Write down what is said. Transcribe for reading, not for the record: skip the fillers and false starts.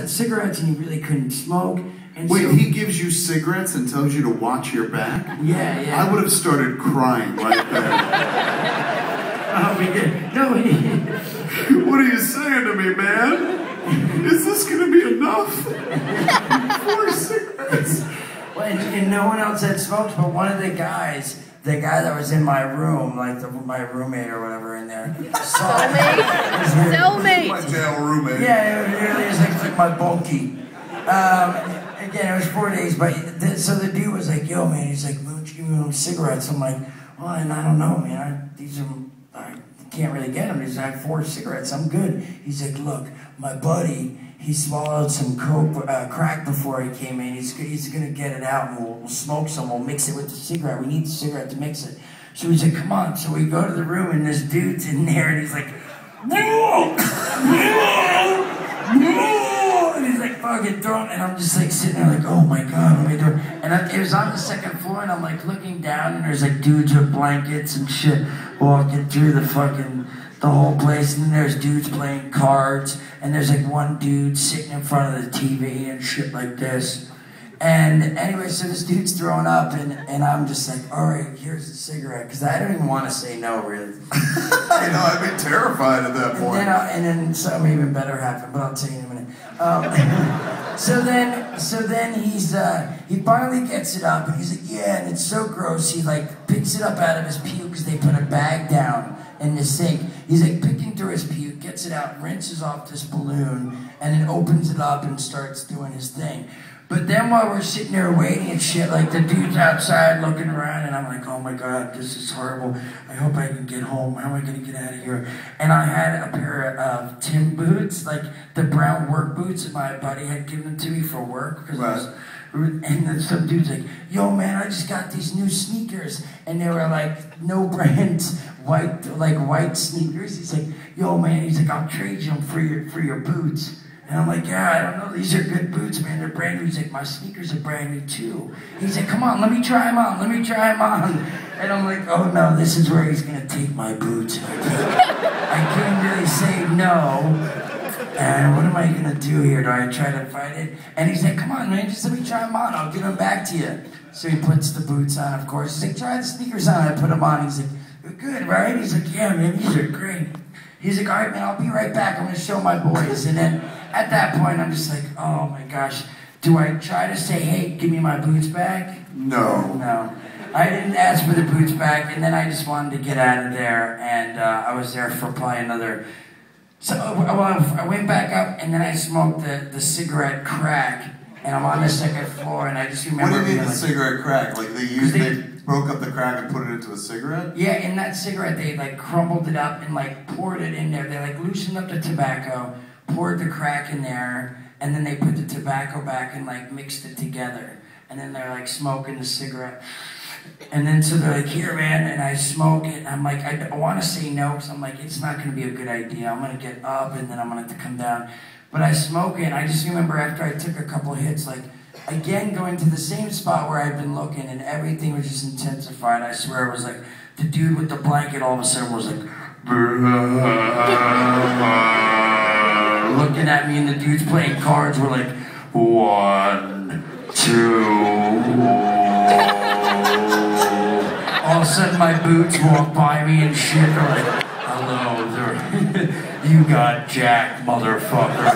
cigarettes and he really couldn't smoke. And wait, so, he gives you cigarettes and tells you to watch your back? Yeah, yeah. I would have started crying right there. Oh, we did. No, What are you saying to me, man? Is this gonna be enough? 4 cigarettes? Well, and no one else had smoked, but one of the guys, the guy that was in my room, like my roommate or whatever in there, saw Cellmate! My jail roommate. Yeah, it really is like my bulky. Again, it was 4 days, but so the dude was like, yo, man, he's like, why don't you give me some cigarettes? I'm like, well, and I don't know, man. I can't really get them. I have 4 cigarettes. I'm good. He's like, look, my buddy, he swallowed some crack before he came in. He's gonna get it out, and we'll smoke some. We'll mix it with the cigarette. We need the cigarette to mix it. So he's like, come on. So we go to the room, and this dude's in there, and he's like, no, and he's like fucking throwing, and I'm just like sitting there like, oh my god, what am I doing? And it was on the 2nd floor, and I'm like looking down, and there's like dudes with blankets and shit walking through the whole place, and then there's dudes playing cards, and there's like one dude sitting in front of the TV and shit like this. And anyway, so this dude's throwing up, and I'm just like, all right, here's the cigarette, because I don't even want to say no, really. I know, I'd be terrified at that point. And then something even better happened, but I'll tell you in a minute. So then he finally gets it up, and he's like, yeah, and it's so gross. He like picks it up out of his puke because they put a bag down in the sink. He's like picking through his puke, gets it out, rinses off this balloon, and then opens it up and starts doing his thing. But then while we're sitting there waiting and shit, like the dude's outside looking around, and I'm like, oh my god, this is horrible. I hope I can get home. How am I gonna get out of here? And I had a pair of Tim boots, like the brown work boots that my buddy had given to me for work. Right. And then some dude's like, yo man, I just got these new sneakers. And they were like no brands, white sneakers. He's like, yo man, he's like, I'll trade you them for your boots. And I'm like, yeah, I don't know, these are good boots, man, they're brand new. He's like, my sneakers are brand new too. He's like, come on, let me try them on, And I'm like, oh no, this is where he's gonna take my boots. I can't really say no. And what am I gonna do here? Do I try to fight it? And he's like, come on, man, just let me try them on, I'll give them back to you. So he puts the boots on, of course. He's like, try the sneakers on. I put them on. He's like, you're good, right? He's like, yeah, man, these are great. He's like, all right, man, I'll be right back. I'm gonna show my boys. And then at that point, I'm just like, oh my gosh. Do I try to say, hey, give me my boots back? No. No. I didn't ask for the boots back, and then I just wanted to get out of there, and I was there for probably another... So well, I went back up, and then I smoked the cigarette crack, and I'm on the 2nd floor, and I just remember... What do you mean the cigarette crack? Like they broke up the crack and put it into a cigarette? Yeah, in that cigarette, they like crumbled it up and like poured it in there. They like loosened up the tobacco, poured the crack in there, and then they put the tobacco back and like mixed it together. And then they're like smoking the cigarette. And then so they're like, here man, and I smoke it. And I'm like, I want to say no, because I'm like, it's not going to be a good idea. I'm going to get up and then I'm going to have to come down. But I smoke it, and I just remember after I took a couple of hits, like, again, going to the same spot where I'd been looking, and everything was just intensified. I swear it was like, the dude with the blanket all of a sudden was like, looking at me, and the dudes playing cards were like, 1, 2. All of a sudden my boots walk by me and shit, they're like, hello, you got jacked, motherfucker.